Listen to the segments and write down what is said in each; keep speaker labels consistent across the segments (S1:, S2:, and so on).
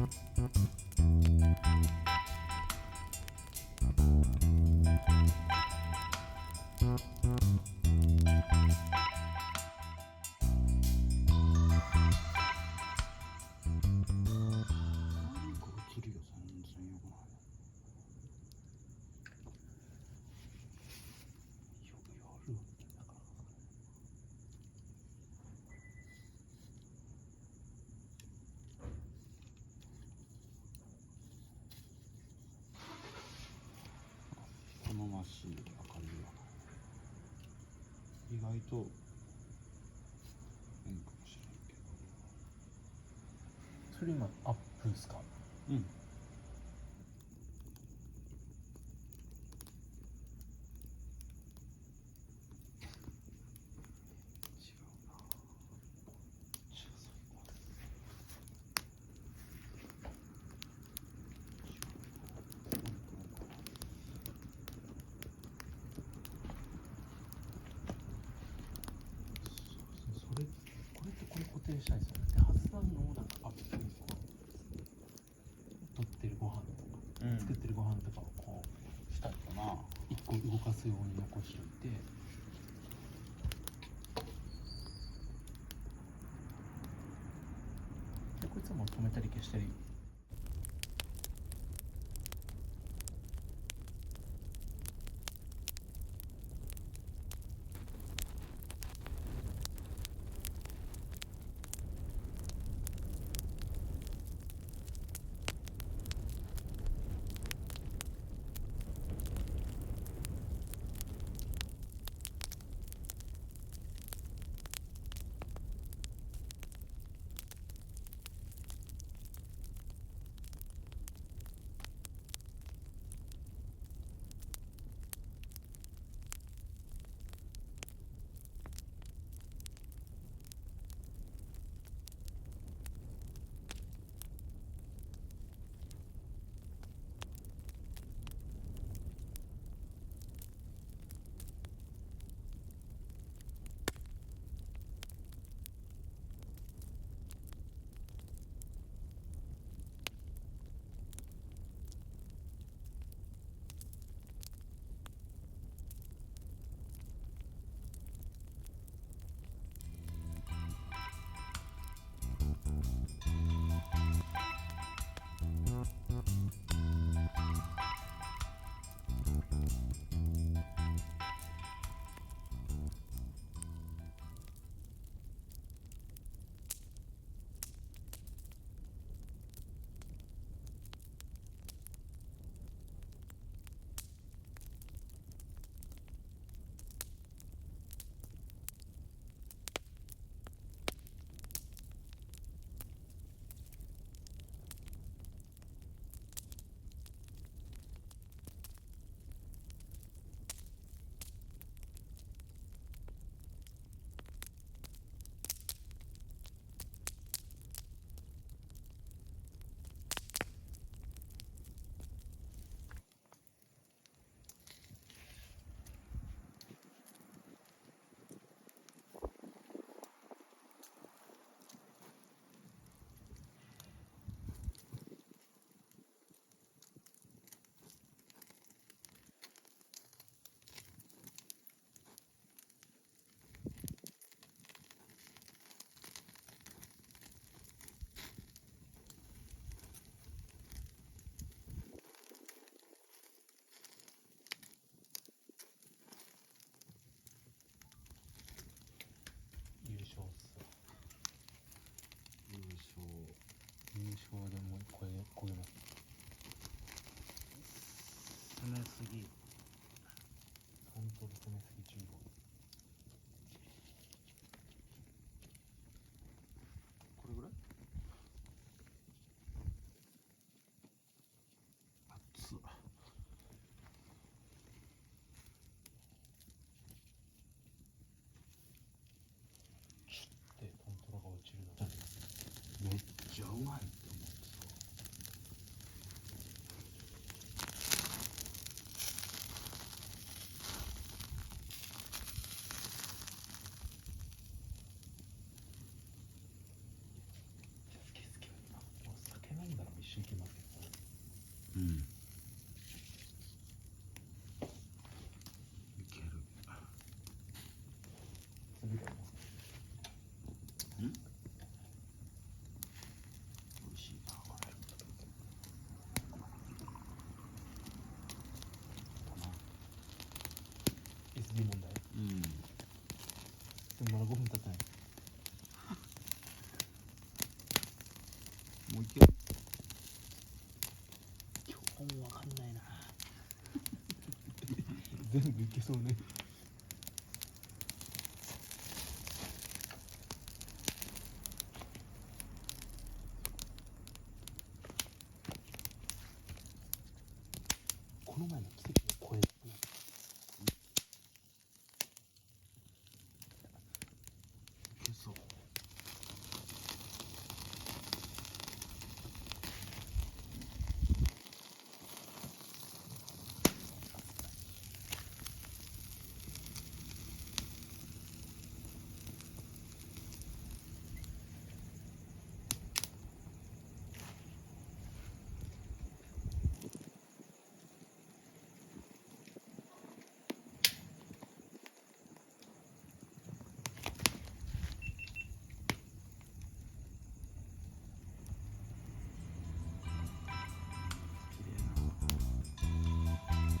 S1: 好ましい明かりは意外と変かもしれんけど。
S2: それ今アップですか？
S1: うん。
S2: これ固定したいですよね。で、ハズさんのなんかアップにこう取ってるご飯とか、作ってるご飯とかをこう
S1: したいかな。
S2: 一個動かすように残しておいて、でこいつはもう止めたり消したり。優勝でもう焦げます。
S1: 攻めすぎ。
S2: 本当に攻めすぎ注意報。
S1: これぐらい？熱っ。
S2: でトントロが落ちるの。
S1: めっちゃうまいって思ってさ。
S2: できますけど、
S1: うん。いける。
S2: 次でも
S1: うん。美味しいなこれ。
S2: SD 問題。
S1: うん。
S2: でもまだ5分経ってない。
S1: もういける。
S2: 今日もわかんないな。全部いけそうね。この前の奇跡の声。
S1: いけそう。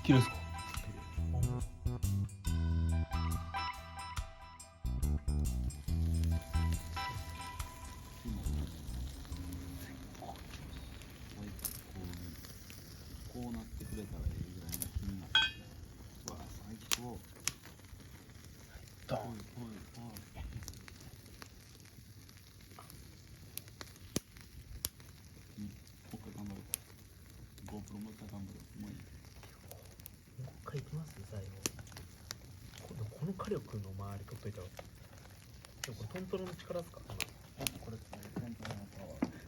S2: 切るんすか。
S1: こうなってくれたらいいぐらいの気になってきた。わあ最高。
S2: ドン。
S1: おいおいおい。うん。もう一回頑張ろう。GoPro もう一回頑張ろう。もういい。
S2: もう一回いきます最後。この火力の周り取っといたら。でもこれトントロの力ですか。
S1: これ本当のパワー。